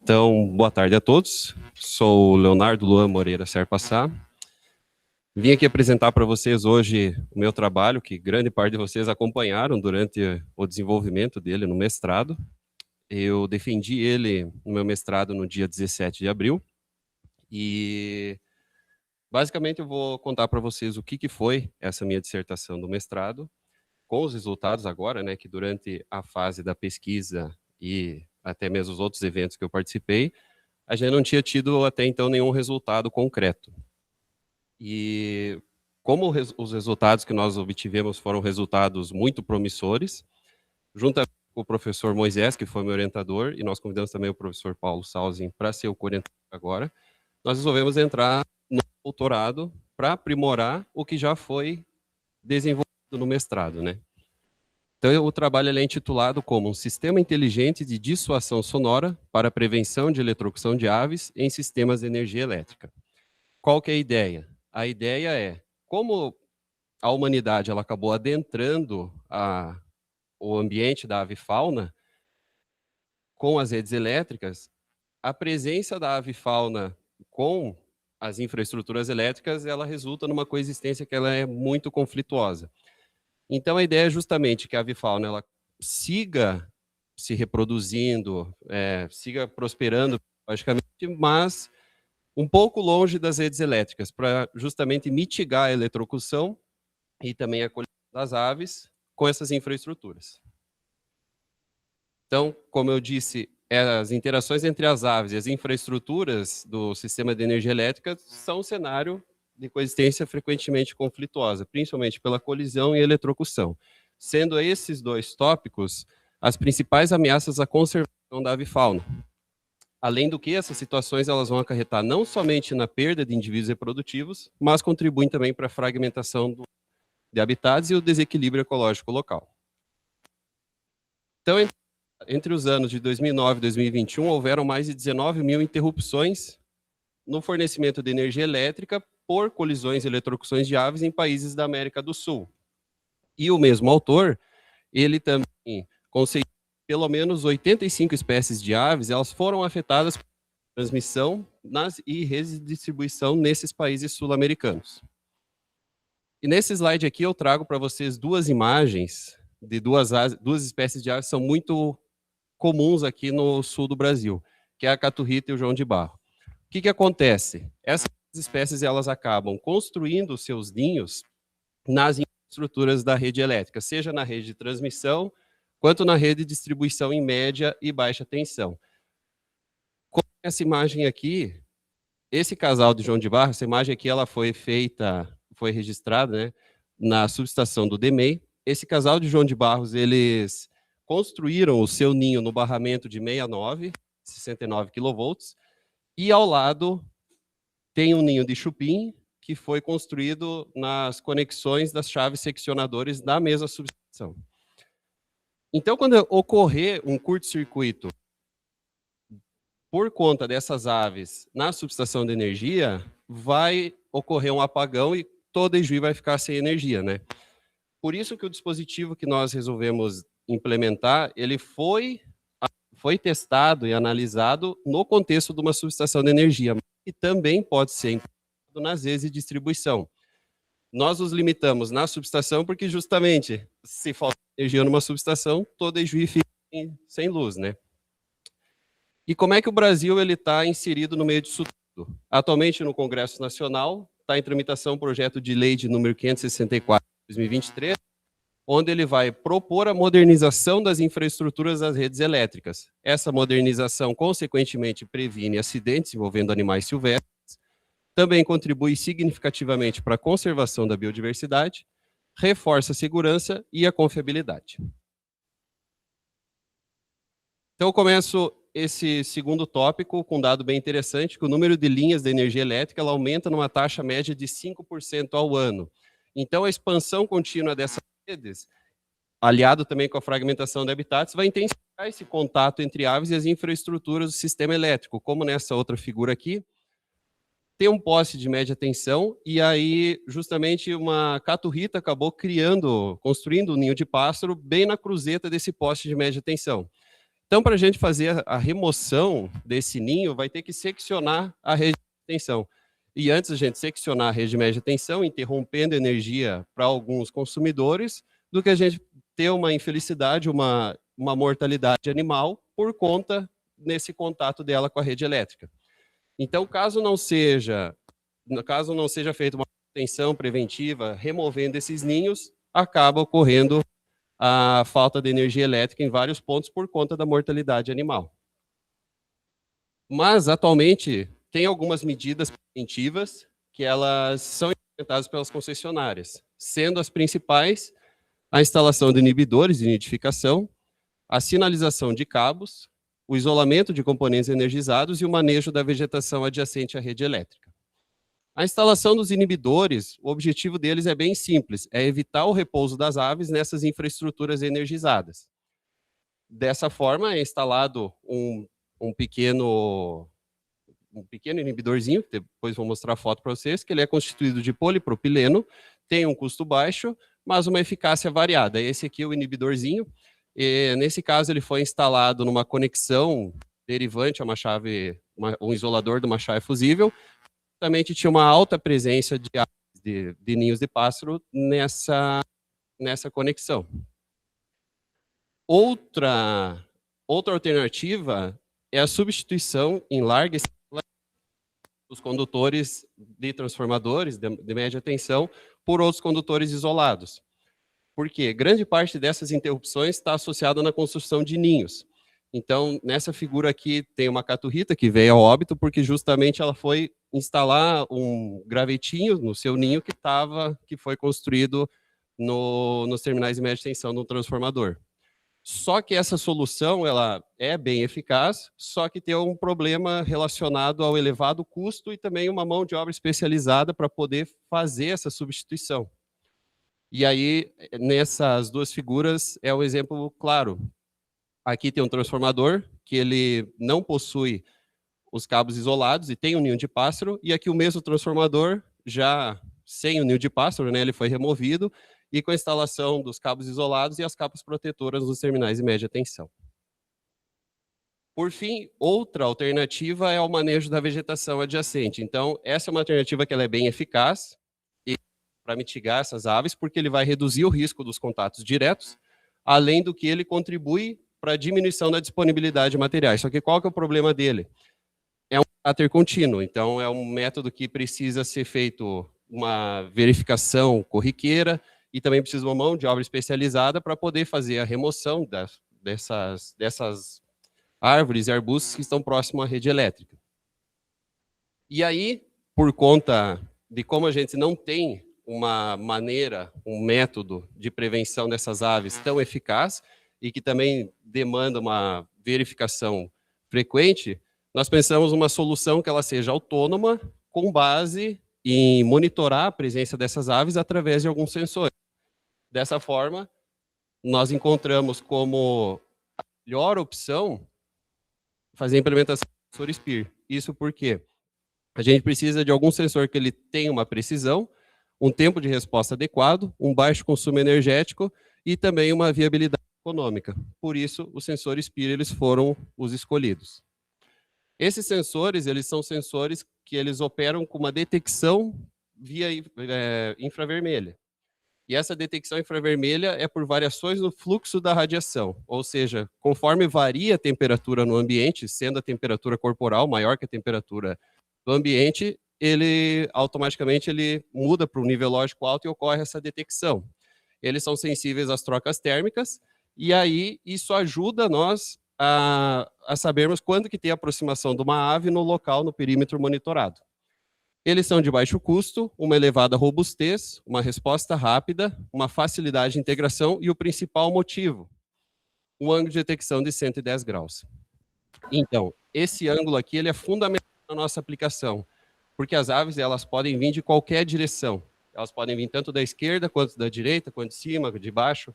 Então, boa tarde a todos. Sou o Leonardo Luan Moreira Serpassá. Vim aqui apresentar para vocês hoje o meu trabalho, que grande parte de vocês acompanharam durante o desenvolvimento dele no mestrado. Eu defendi ele no meu mestrado no dia 17 de abril. E, basicamente, eu vou contar para vocês o que foi essa minha dissertação do mestrado, com os resultados agora, né, que durante a fase da pesquisa e até mesmo os outros eventos que eu participei, a gente não tinha tido até então nenhum resultado concreto. E como os resultados que nós obtivemos foram resultados muito promissores, juntamente com o professor Moisés, que foi meu orientador, e nós convidamos também o professor Paulo Salzin para ser o orientador agora, nós resolvemos entrar no doutorado para aprimorar o que já foi desenvolvido no mestrado, né? Então, o trabalho é intitulado como um sistema inteligente de dissuasão sonora para a prevenção de eletrocução de aves em sistemas de energia elétrica. Qual que é a ideia? A ideia é, como a humanidade ela acabou adentrando o ambiente da avifauna com as redes elétricas, a presença da avifauna com as infraestruturas elétricas, ela resulta numa coexistência que ela é muito conflituosa. Então, a ideia é justamente que a avifauna ela siga se reproduzindo, siga prosperando, logicamente, mas um pouco longe das redes elétricas, para justamente mitigar a eletrocução e também a colheita das aves com essas infraestruturas. Então, como eu disse, as interações entre as aves e as infraestruturas do sistema de energia elétrica são um cenário de coexistência frequentemente conflituosa, principalmente pela colisão e eletrocução, sendo esses dois tópicos as principais ameaças à conservação da avifauna. Além do que, essas situações elas vão acarretar não somente na perda de indivíduos reprodutivos, mas contribuem também para a fragmentação de habitats e o desequilíbrio ecológico local. Então, entre os anos de 2009 e 2021, houveram mais de 19 mil interrupções no fornecimento de energia elétrica por colisões e eletrocuções de aves em países da América do Sul. E o mesmo autor, ele também conceitou que pelo menos 85 espécies de aves elas foram afetadas por transmissão e redes de distribuição nesses países sul-americanos. E nesse slide aqui eu trago para vocês duas imagens de duas espécies de aves que são muito comuns aqui no sul do Brasil, que é a caturrita e o João de Barro. O que acontece? Essas espécies elas acabam construindo seus ninhos nas infraestruturas da rede elétrica, seja na rede de transmissão, quanto na rede de distribuição em média e baixa tensão. Como essa imagem aqui, esse casal de João de Barro, essa imagem aqui ela foi registrada, né, na subestação do DEMEI. Esse casal de João de Barros, eles construíram o seu ninho no barramento de 69 kV, e ao lado tem um ninho de chupim que foi construído nas conexões das chaves seccionadores da mesma subestação. Então, quando ocorrer um curto-circuito por conta dessas aves na subestação de energia, vai ocorrer um apagão e toda a Ijuí vai ficar sem energia, né? Por isso que o dispositivo que nós resolvemos implementar, ele foi testado e analisado no contexto de uma subestação de energia, e também pode ser implantado nas redes de distribuição. Nós nos limitamos na subestação porque, justamente, se falta energia numa subestação, toda a Ijuí fica sem luz, né? E como é que o Brasil está inserido no meio disso tudo? Atualmente, no Congresso Nacional, está em tramitação o projeto de lei de número 564 de 2023, onde ele vai propor a modernização das infraestruturas das redes elétricas. Essa modernização, consequentemente, previne acidentes envolvendo animais silvestres, também contribui significativamente para a conservação da biodiversidade, reforça a segurança e a confiabilidade. Então, eu começo esse segundo tópico com um dado bem interessante, que o número de linhas de energia elétrica ela aumenta numa taxa média de 5% ao ano. Então, a expansão contínua dessas redes, aliado também com a fragmentação de habitats, vai intensificar esse contato entre aves e as infraestruturas do sistema elétrico, como nessa outra figura aqui. Tem um poste de média tensão, e aí, justamente, uma caturrita acabou construindo um ninho de pássaro bem na cruzeta desse poste de média tensão. Então, para a gente fazer a remoção desse ninho, vai ter que seccionar a rede de tensão. E antes a gente seccionar a rede de média tensão, interrompendo energia para alguns consumidores, do que a gente ter uma infelicidade, uma mortalidade animal por conta nesse contato dela com a rede elétrica. Então, caso não seja feita uma manutenção preventiva, removendo esses ninhos, acaba ocorrendo a falta de energia elétrica em vários pontos por conta da mortalidade animal. Mas, atualmente, tem algumas medidas preventivas que elas são implementadas pelas concessionárias, sendo as principais a instalação de inibidores de nidificação, a sinalização de cabos, o isolamento de componentes energizados e o manejo da vegetação adjacente à rede elétrica. A instalação dos inibidores, o objetivo deles é bem simples, é evitar o repouso das aves nessas infraestruturas energizadas. Dessa forma, é instalado um pequeno inibidorzinho, que depois vou mostrar a foto para vocês, que ele é constituído de polipropileno, tem um custo baixo, mas uma eficácia variada. Esse aqui é o inibidorzinho, e nesse caso ele foi instalado numa conexão derivante a uma chave, um isolador de uma chave fusível. Também tinha uma alta presença de ninhos de pássaro nessa conexão. Outra alternativa é a substituição em larga escala dos condutores de transformadores de média tensão por outros condutores isolados. Porque grande parte dessas interrupções está associada na construção de ninhos. Então, nessa figura aqui tem uma caturrita que veio ao óbito porque justamente ela foi instalar um gravetinho no seu ninho que foi construído nos terminais de média tensão no transformador. Só que essa solução ela é bem eficaz, só que tem um problema relacionado ao elevado custo e também uma mão de obra especializada para poder fazer essa substituição. E aí, nessas duas figuras, é um exemplo claro. Aqui tem um transformador que ele não possui os cabos isolados e tem um ninho de pássaro, e aqui o mesmo transformador, já sem o ninho de pássaro, né, ele foi removido, e com a instalação dos cabos isolados e as capas protetoras nos terminais de média tensão. Por fim, outra alternativa é o manejo da vegetação adjacente. Então, essa é uma alternativa que ela é bem eficaz para mitigar essas aves, porque ele vai reduzir o risco dos contatos diretos, além do que ele contribui para a diminuição da disponibilidade de materiais. Só que qual que é o problema dele? É um caráter contínuo, então é um método que precisa ser feito uma verificação corriqueira e também precisa de uma mão de obra especializada para poder fazer a remoção dessas árvores e arbustos que estão próximos à rede elétrica. E aí, por conta de como a gente não tem uma maneira, um método de prevenção dessas aves tão eficaz e que também demanda uma verificação frequente, nós pensamos uma solução que ela seja autônoma, com base em monitorar a presença dessas aves através de alguns sensores. Dessa forma, nós encontramos como a melhor opção fazer a implementação do sensor SPIR. Isso porque a gente precisa de algum sensor que ele tenha uma precisão, um tempo de resposta adequado, um baixo consumo energético e também uma viabilidade econômica. Por isso, os sensores SPIR eles foram os escolhidos. Esses sensores, eles são sensores que eles operam com uma detecção via infravermelha. E essa detecção infravermelha é por variações no fluxo da radiação, ou seja, conforme varia a temperatura no ambiente, sendo a temperatura corporal maior que a temperatura do ambiente, ele automaticamente muda para um nível lógico alto e ocorre essa detecção. Eles são sensíveis às trocas térmicas, e aí isso ajuda nós a sabermos quando que tem aproximação de uma ave no local, no perímetro monitorado. Eles são de baixo custo, uma elevada robustez, uma resposta rápida, uma facilidade de integração e o principal motivo, um ângulo de detecção de 110 graus. Então, esse ângulo aqui ele é fundamental na nossa aplicação, porque as aves elas podem vir de qualquer direção. Elas podem vir tanto da esquerda, quanto da direita, quanto de cima, de baixo.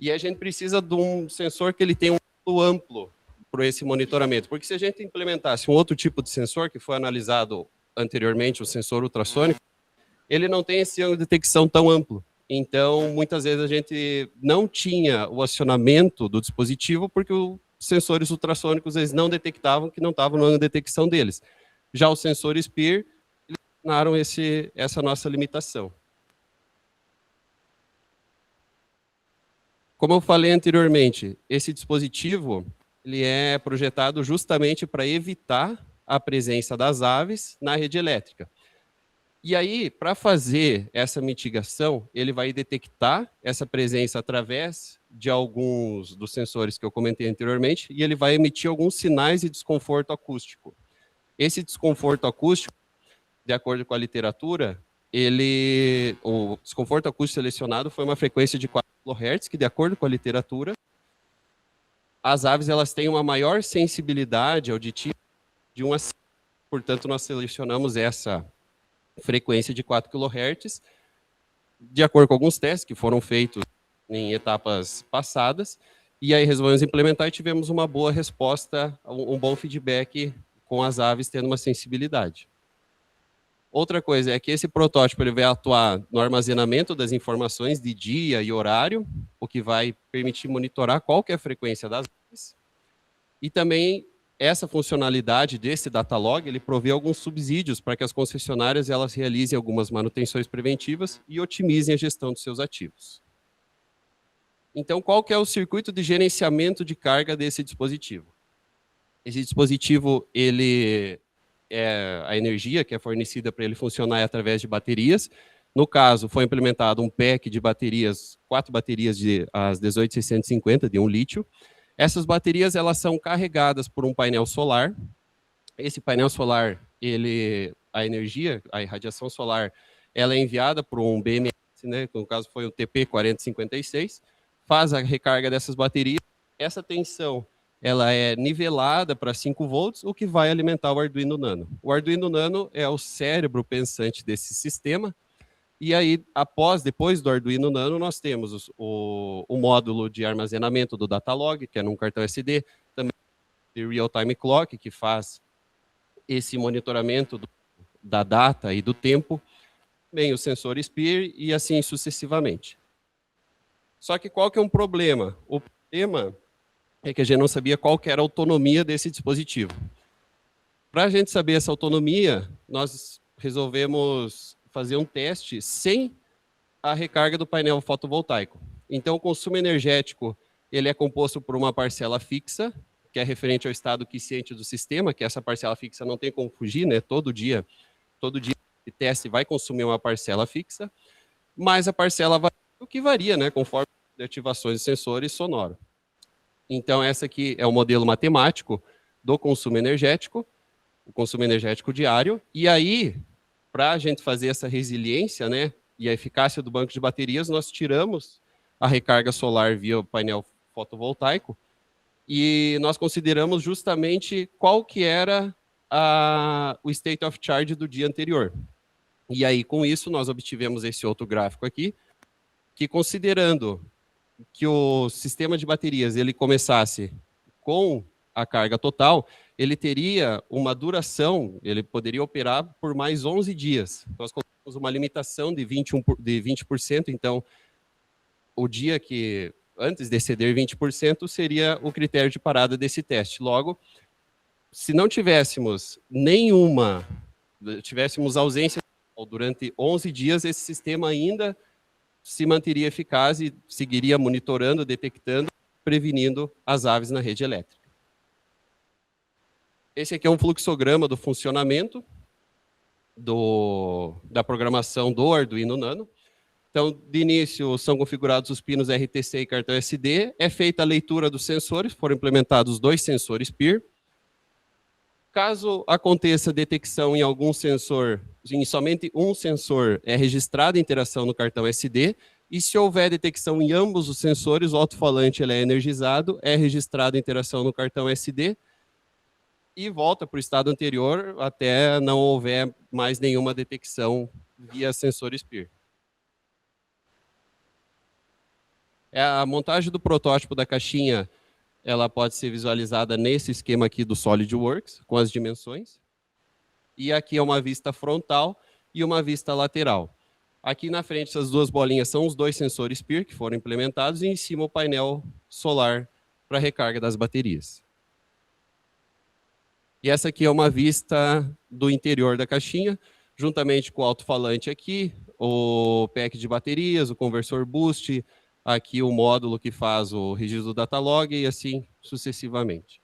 E a gente precisa de um sensor que ele tenha um ângulo amplo para esse monitoramento, porque se a gente implementasse um outro tipo de sensor que foi analisado anteriormente, o sensor ultrassônico, ele não tem esse ângulo de detecção tão amplo. Então, muitas vezes a gente não tinha o acionamento do dispositivo porque sensores ultrassônicos eles não detectavam, que não estavam na detecção deles. Já os sensores PIR, eles tornaram essa nossa limitação. Como eu falei anteriormente, esse dispositivo ele é projetado justamente para evitar a presença das aves na rede elétrica. E aí, para fazer essa mitigação, ele vai detectar essa presença através de alguns dos sensores que eu comentei anteriormente, e ele vai emitir alguns sinais de desconforto acústico. Esse desconforto acústico, de acordo com a literatura, o desconforto acústico selecionado foi uma frequência de 4 kHz, que de acordo com a literatura, as aves elas têm uma maior sensibilidade auditiva de 1 a 5. Portanto, nós selecionamos essa frequência de 4 kHz, de acordo com alguns testes que foram feitos em etapas passadas, e aí resolvemos implementar e tivemos uma boa resposta, um bom feedback com as aves tendo uma sensibilidade. Outra coisa é que esse protótipo ele vai atuar no armazenamento das informações de dia e horário, o que vai permitir monitorar qual que é a frequência das aves, e também essa funcionalidade desse datalog, ele provê alguns subsídios para que as concessionárias elas realizem algumas manutenções preventivas e otimizem a gestão dos seus ativos. Então, qual que é o circuito de gerenciamento de carga desse dispositivo? Esse dispositivo, a energia que é fornecida para ele funcionar é através de baterias. No caso, foi implementado um pack de baterias, 4 baterias as 18650 de 1 lítio. Essas baterias elas são carregadas por um painel solar. Esse painel solar, a energia, a irradiação solar, ela é enviada por um BMS, né, que no caso foi o TP4056, faz a recarga dessas baterias. Essa tensão ela é nivelada para 5 volts, o que vai alimentar o Arduino Nano. O Arduino Nano é o cérebro pensante desse sistema. E aí, depois do Arduino Nano, nós temos o módulo de armazenamento do Datalog, que é num cartão SD, também o Real Time Clock, que faz esse monitoramento da data e do tempo, bem, os sensores PIR e assim sucessivamente. Só que qual que é um problema? O problema é que a gente não sabia qual que era a autonomia desse dispositivo. Para a gente saber essa autonomia, nós resolvemos fazer um teste sem a recarga do painel fotovoltaico. Então, o consumo energético ele é composto por uma parcela fixa, que é referente ao estado quiescente do sistema, que essa parcela fixa não tem como fugir, né? Todo dia de teste vai consumir uma parcela fixa, mas a parcela o que varia, né? Conforme as ativações de sensores sonoro. Então, essa aqui é o modelo matemático do consumo energético, o consumo energético diário, e aí, para a gente fazer essa resiliência, né, e a eficácia do banco de baterias, nós tiramos a recarga solar via o painel fotovoltaico e nós consideramos justamente qual que era o state of charge do dia anterior. E aí, com isso, nós obtivemos esse outro gráfico aqui, que considerando que o sistema de baterias ele começasse com a carga total, ele teria uma duração, ele poderia operar por mais 11 dias. Nós colocamos uma limitação de 20%, então o dia que, antes de exceder 20%, seria o critério de parada desse teste. Logo, se não tivéssemos ausência durante 11 dias, esse sistema ainda se manteria eficaz e seguiria monitorando, detectando, prevenindo as aves na rede elétrica. Esse aqui é um fluxograma do funcionamento da programação do Arduino Nano. Então, de início, são configurados os pinos RTC e cartão SD, é feita a leitura dos sensores, foram implementados 2 sensores PIR. Caso aconteça detecção em algum sensor, em somente um sensor, é registrada a interação no cartão SD, e se houver detecção em ambos os sensores, o alto-falante ele é energizado, é registrada a interação no cartão SD, e volta para o estado anterior até não houver mais nenhuma detecção via sensores PIR. A montagem do protótipo da caixinha ela pode ser visualizada nesse esquema aqui do SolidWorks, com as dimensões. E aqui é uma vista frontal e uma vista lateral. Aqui na frente, essas duas bolinhas são os 2 sensores PIR que foram implementados, e em cima o painel solar para a recarga das baterias. E essa aqui é uma vista do interior da caixinha, juntamente com o alto-falante aqui, o pack de baterias, o conversor boost, aqui o módulo que faz o registro do datalog e assim sucessivamente.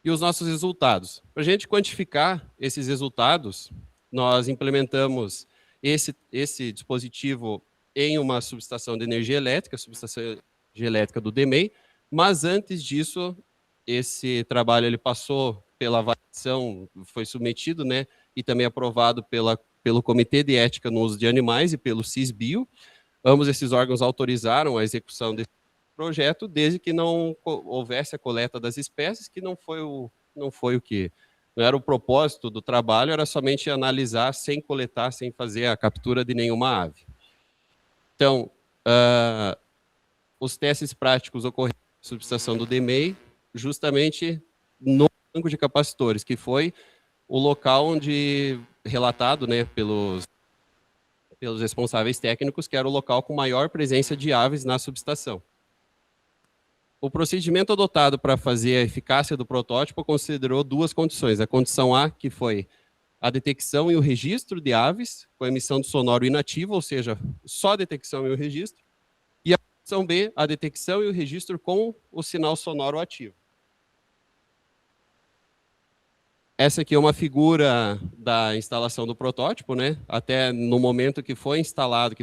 E os nossos resultados. Para a gente quantificar esses resultados, nós implementamos esse dispositivo em uma subestação de energia elétrica, subestação de energia elétrica do DEMEI, mas antes disso, esse trabalho ele passou pela avaliação, foi submetido, né, e também aprovado pelo Comitê de Ética no Uso de Animais e pelo CISBio. Ambos esses órgãos autorizaram a execução desse projeto, desde que não houvesse a coleta das espécies, que não foi o que não era o propósito do trabalho, era somente analisar sem coletar, sem fazer a captura de nenhuma ave. Então, os testes práticos ocorreram na subestação do DEMEI, justamente no banco de capacitores, que foi o local onde relatado, né, pelos responsáveis técnicos, que era o local com maior presença de aves na subestação. O procedimento adotado para fazer a eficácia do protótipo considerou duas condições. A condição A, que foi a detecção e o registro de aves, com emissão de sonoro inativo, ou seja, só a detecção e o registro. E a condição B, a detecção e o registro com o sinal sonoro ativo. Essa aqui é uma figura da instalação do protótipo, né? Até no momento que foi instalado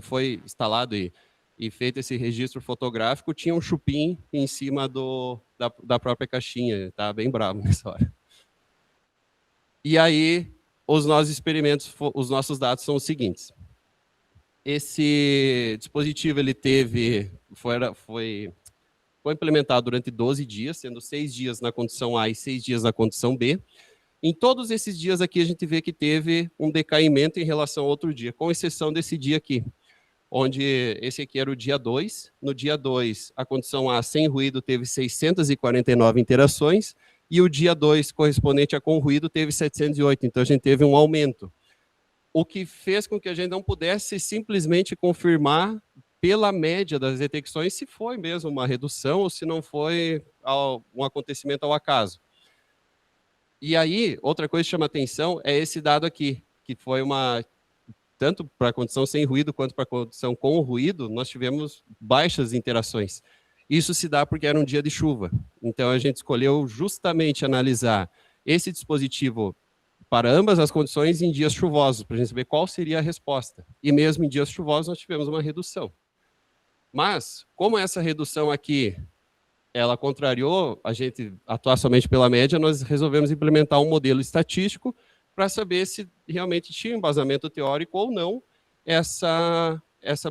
e feito esse registro fotográfico, tinha um chupim em cima da própria caixinha. Tá bem bravo nessa hora. E aí, os nossos experimentos, os nossos dados são os seguintes. Esse dispositivo ele foi implementado durante 12 dias, sendo 6 dias na condição A e 6 dias na condição B. Em todos esses dias aqui, a gente vê que teve um decaimento em relação ao outro dia, com exceção desse dia aqui, onde esse aqui era o dia 2. No dia 2, a condição A sem ruído teve 649 interações, e o dia 2, correspondente a com ruído, teve 708. Então, a gente teve um aumento. O que fez com que a gente não pudesse simplesmente confirmar pela média das detecções se foi mesmo uma redução ou se não foi um acontecimento ao acaso. E aí, outra coisa que chama atenção é esse dado aqui, que foi tanto para a condição sem ruído quanto para a condição com ruído, nós tivemos baixas interações. Isso se dá porque era um dia de chuva. Então, a gente escolheu justamente analisar esse dispositivo para ambas as condições em dias chuvosos, para a gente saber qual seria a resposta. E mesmo em dias chuvosos, nós tivemos uma redução. Mas, como essa redução aqui ela contrariou a gente atuar somente pela média, nós resolvemos implementar um modelo estatístico para saber se realmente tinha embasamento teórico ou não essa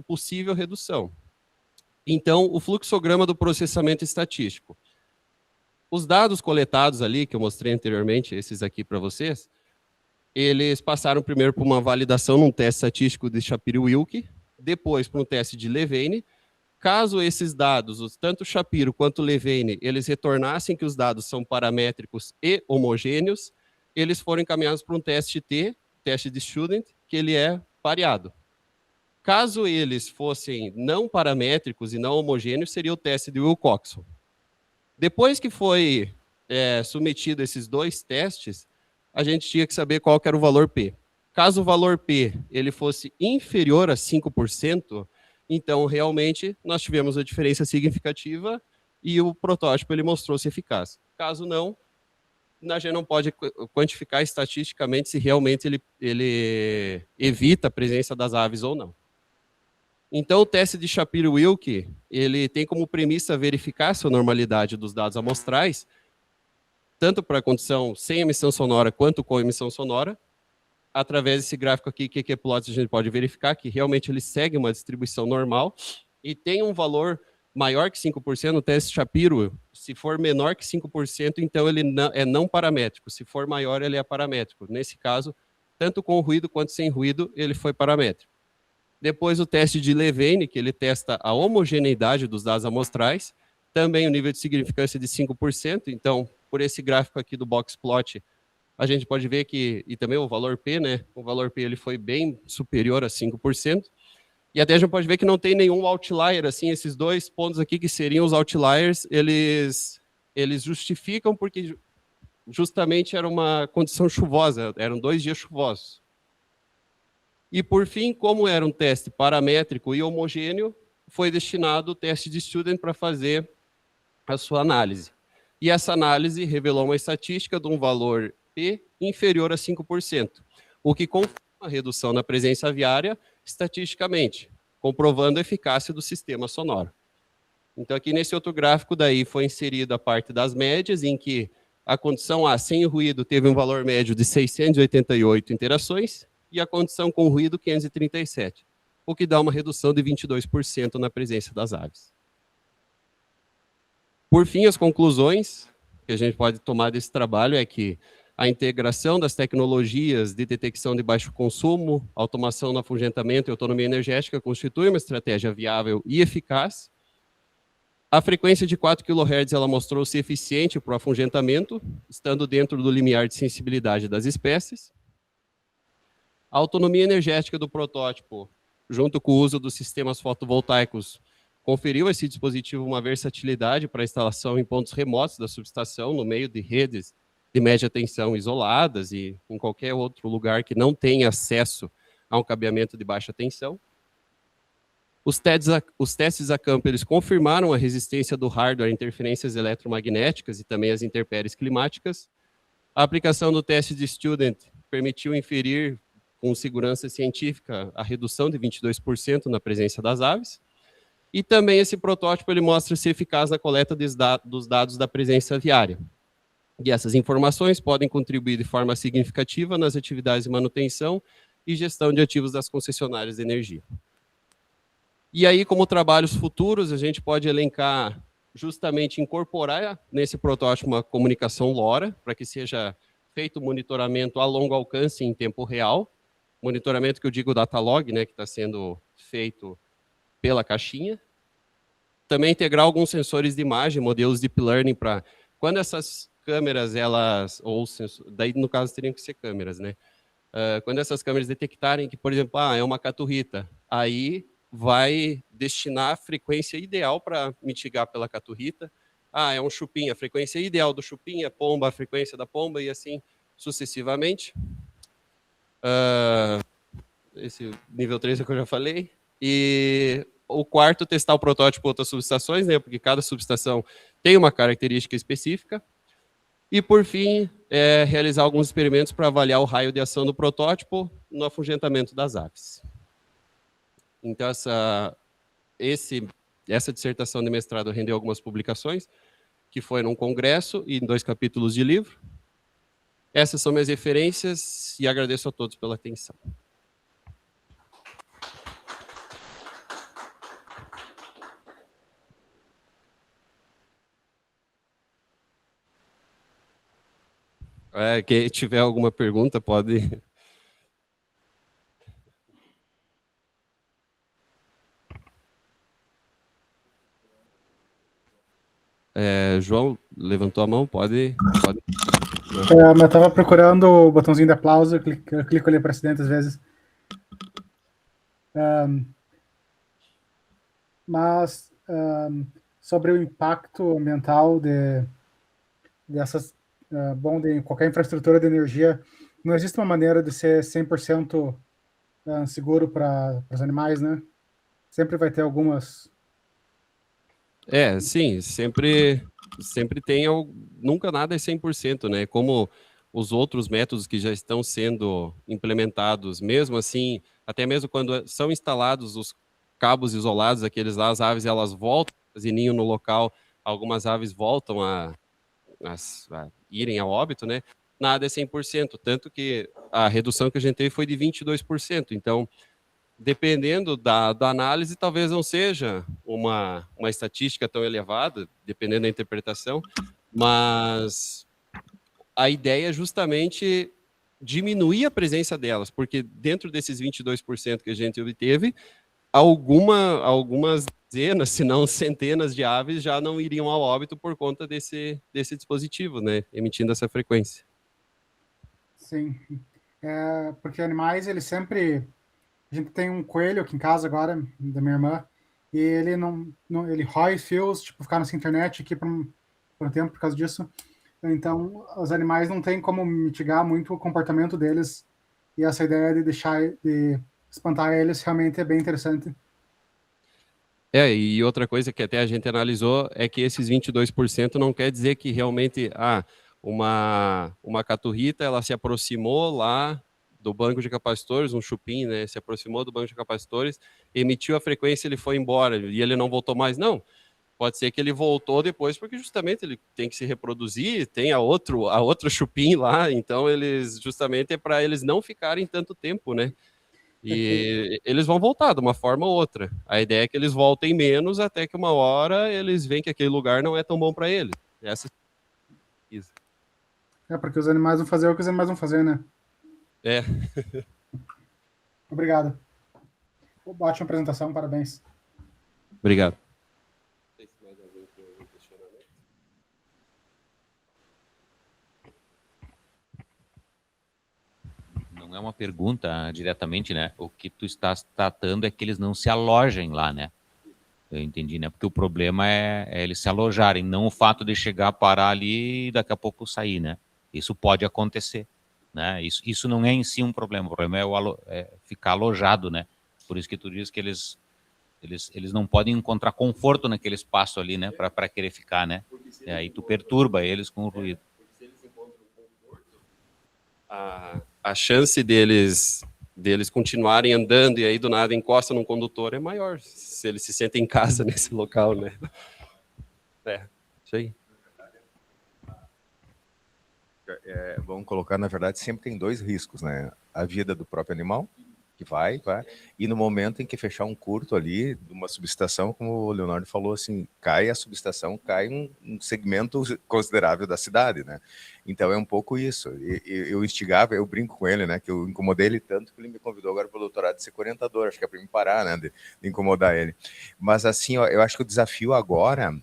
possível redução. Então, o fluxograma do processamento estatístico. Os dados coletados ali, que eu mostrei anteriormente, esses aqui para vocês, eles passaram primeiro por uma validação num teste estatístico de Shapiro-Wilk, depois para um teste de Levene. Caso esses dados, tanto Shapiro quanto Levene, eles retornassem que os dados são paramétricos e homogêneos, eles foram encaminhados para um teste T, teste de Student, que ele é pareado. Caso eles fossem não paramétricos e não homogêneos, seria o teste de Wilcoxon. Depois que foi submetido esses dois testes, a gente tinha que saber qual que era o valor P. Caso o valor P ele fosse inferior a 5%, então, realmente, nós tivemos uma diferença significativa e o protótipo ele mostrou-se eficaz. Caso não, a gente não pode quantificar estatisticamente se realmente ele evita a presença das aves ou não. Então, o teste de Shapiro-Wilk, ele tem como premissa verificar a normalidade dos dados amostrais, tanto para a condição sem emissão sonora quanto com emissão sonora. Através desse gráfico aqui, QQ-Plots, a gente pode verificar que realmente ele segue uma distribuição normal e tem um valor maior que 5%. No teste Shapiro, se for menor que 5%, então ele é não paramétrico. Se for maior, ele é paramétrico. Nesse caso, tanto com ruído quanto sem ruído, ele foi paramétrico. Depois o teste de Levene, que ele testa a homogeneidade dos dados amostrais, também o nível de significância de 5%. Então, por esse gráfico aqui do box plot, a gente pode ver que, e também o valor P, né? O valor P ele foi bem superior a 5%. E até a gente pode ver que não tem nenhum outlier, assim, esses dois pontos aqui que seriam os outliers, eles justificam porque justamente era uma condição chuvosa, eram 2 dias chuvosos. E, por fim, como era um teste paramétrico e homogêneo, foi destinado o teste de Student para fazer a sua análise. E essa análise revelou uma estatística de um valor P inferior a 5%, o que confirma a redução na presença aviária estatisticamente, comprovando a eficácia do sistema sonoro. Então, aqui nesse outro gráfico, daí foi inserida a parte das médias, em que a condição A sem ruído teve um valor médio de 688 interações, e a condição com ruído 537, o que dá uma redução de 22% na presença das aves. Por fim, as conclusões que a gente pode tomar desse trabalho é que a integração das tecnologias de detecção de baixo consumo, automação no afugentamento e autonomia energética constitui uma estratégia viável e eficaz. A frequência de 4 kHz ela mostrou-se eficiente para o afugentamento, estando dentro do limiar de sensibilidade das espécies. A autonomia energética do protótipo, junto com o uso dos sistemas fotovoltaicos, conferiu a esse dispositivo uma versatilidade para a instalação em pontos remotos da subestação, no meio de redes de média tensão isoladas e em qualquer outro lugar que não tenha acesso a um cabeamento de baixa tensão. Os testes a campo eles confirmaram a resistência do hardware a interferências eletromagnéticas e também às intempéries climáticas. A aplicação do teste de Student permitiu inferir com segurança científica a redução de 22% na presença das aves. E também esse protótipo ele mostra ser eficaz na coleta dos dados da presença aviária. E essas informações podem contribuir de forma significativa nas atividades de manutenção e gestão de ativos das concessionárias de energia. E aí, como trabalhos futuros, a gente pode elencar justamente incorporar nesse protótipo uma comunicação LoRa, para que seja feito monitoramento a longo alcance em tempo real, monitoramento que eu digo data log, né, que está sendo feito pela caixinha. Também integrar alguns sensores de imagem, modelos Deep Learning, para quando essas câmeras, elas, daí no caso teriam que ser câmeras, né? Quando essas câmeras detectarem que, por exemplo, é uma caturrita, aí vai destinar a frequência ideal para mitigar pela caturrita. É um chupim, a frequência ideal do chupim, a pomba, a frequência da pomba, e assim sucessivamente. Esse nível 3 é o que eu já falei. E o quarto, testar o protótipo com outras subestações, né, porque cada subestação tem uma característica específica. E, por fim, realizar alguns experimentos para avaliar o raio de ação do protótipo no afugentamento das aves. Então, essa dissertação de mestrado rendeu algumas publicações, que foi num congresso e em 2 capítulos de livro. Essas são minhas referências e agradeço a todos pela atenção. Quem tiver alguma pergunta, pode... João levantou a mão, pode... Eu estava procurando o botãozinho de aplauso, eu clico ali para acidente às vezes. Mas sobre o impacto ambiental dessas, de qualquer infraestrutura de energia, não existe uma maneira de ser 100% seguro para os animais, né? Sempre vai ter algumas... Sim, sempre tem, nunca nada é 100%, né? Como os outros métodos que já estão sendo implementados, mesmo assim, até mesmo quando são instalados os cabos isolados, aqueles lá, as aves elas voltam a fazer ninho no local, algumas aves voltam a irem ao óbito, né? Nada é 100%, tanto que a redução que a gente teve foi de 22%, então dependendo da análise, talvez não seja uma estatística tão elevada, dependendo da interpretação, mas a ideia é justamente diminuir a presença delas, porque dentro desses 22% que a gente obteve, algumas dezenas, se não centenas de aves já não iriam ao óbito por conta desse dispositivo, né, emitindo essa frequência. Sim, porque animais, eles sempre A gente tem um coelho aqui em casa agora, da minha irmã, e ele ele rói fios, tipo, ficar nessa internet aqui por um tempo por causa disso. Então, os animais não têm como mitigar muito o comportamento deles, e essa ideia de espantar eles realmente é bem interessante. E outra coisa que até a gente analisou é que esses 22% não quer dizer que realmente uma caturrita ela se aproximou lá do banco de capacitores, um chupim, né, se aproximou do banco de capacitores, emitiu a frequência, ele foi embora e ele não voltou mais. Não, pode ser que ele voltou depois porque justamente ele tem que se reproduzir, tem a outro chupim lá, então eles justamente é para eles não ficarem tanto tempo, né? E eles vão voltar de uma forma ou outra. A ideia é que eles voltem menos até que uma hora eles veem que aquele lugar não é tão bom para eles. Essa Porque os animais vão fazer o que os animais vão fazer, né? é. Obrigado. Ótima apresentação, parabéns. Obrigado. Não é uma pergunta diretamente, né? O que tu estás tratando é que eles não se alojem lá, né? Eu entendi, né? Porque o problema é eles se alojarem, não o fato de chegar, parar ali e daqui a pouco sair, né? Isso pode acontecer, né? Isso não é em si um problema. O problema é ficar alojado, né? Por isso que tu diz que eles não podem encontrar conforto naquele espaço ali, né? Para querer ficar, né? E aí tu perturba eles com o ruído. A chance deles continuarem andando e aí do nada encosta num condutor é maior, se eles se sentem em casa nesse local, né? Isso aí. Vamos colocar, na verdade, sempre tem dois riscos, né? A vida do próprio animal, que vai, e no momento em que fechar um curto ali, de uma subestação, como o Leonardo falou, assim, cai a subestação, cai um segmento considerável da cidade, né? Então é um pouco isso. Eu instigava, eu brinco com ele, né? Que eu incomodei ele tanto que ele me convidou agora para o doutorado de ser orientador, acho que é para me parar, né? De incomodar ele. Mas assim, ó, eu acho que o desafio agora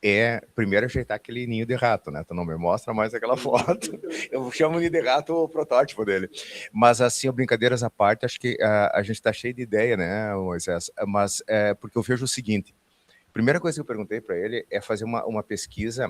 é primeiro ajeitar aquele ninho de rato, né? Tu não me mostra mais aquela foto. Eu chamo ninho de rato o protótipo dele. Mas assim, brincadeiras à parte, acho que a gente está cheio de ideia, né, Moisés? Mas porque eu vejo o seguinte: primeira coisa que eu perguntei para ele é fazer uma pesquisa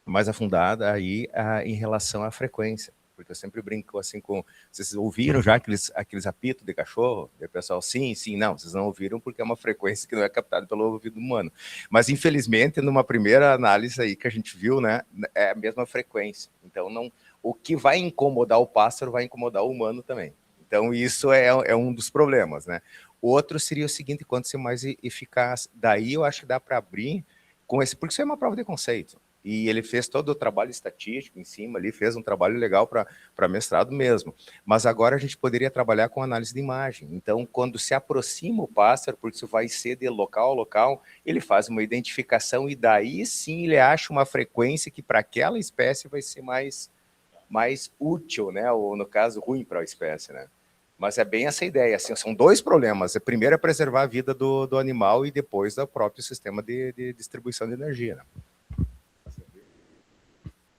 mais afundada aí em relação à frequência. Porque eu sempre brinco assim com... Vocês ouviram já aqueles apitos de cachorro? E o pessoal, sim, não, vocês não ouviram porque é uma frequência que não é captada pelo ouvido humano. Mas, infelizmente, numa primeira análise aí que a gente viu, né, é a mesma frequência. Então, o que vai incomodar o pássaro vai incomodar o humano também. Então, isso é um dos problemas, né? Outro seria o seguinte: quanto ser mais eficaz. Daí eu acho que dá para abrir com esse... Porque isso é uma prova de conceito. E ele fez todo o trabalho estatístico em cima ali, fez um trabalho legal para mestrado mesmo. Mas agora a gente poderia trabalhar com análise de imagem. Então, quando se aproxima o pássaro, porque isso vai ser de local a local, ele faz uma identificação e daí sim ele acha uma frequência que para aquela espécie vai ser mais útil, né? Ou no caso, ruim para a espécie, né? Mas é bem essa ideia, assim, são dois problemas. Primeiro é preservar a vida do animal e depois o próprio sistema de distribuição de energia, né?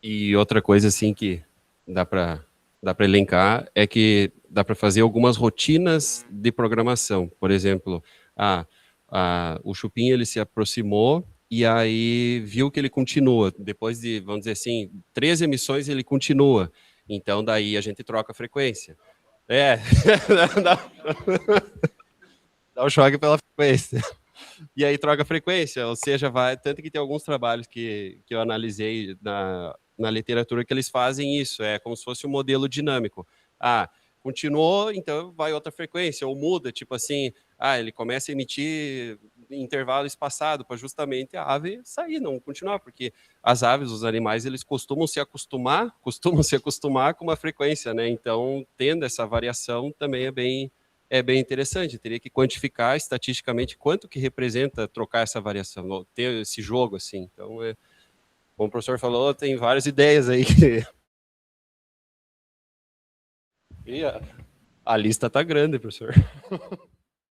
E outra coisa assim que dá para elencar é que dá para fazer algumas rotinas de programação. Por exemplo, o chupim ele se aproximou e aí viu que ele continua. Depois de, vamos dizer assim, 3 emissões ele continua. Então daí a gente troca a frequência. Dá um choque pela frequência. E aí troca a frequência, ou seja, tanto que tem alguns trabalhos que eu analisei na literatura que eles fazem isso, é como se fosse um modelo dinâmico. Continuou, então vai outra frequência, ou muda, tipo assim, ele começa a emitir em intervalo espaçado, para justamente a ave sair, não continuar, porque as aves, os animais, eles costumam se acostumar com uma frequência, né? Então, tendo essa variação também é bem interessante. Teria que quantificar estatisticamente quanto que representa trocar essa variação, ter esse jogo assim. Então, como o professor falou, tem várias ideias aí. E a lista está grande, professor.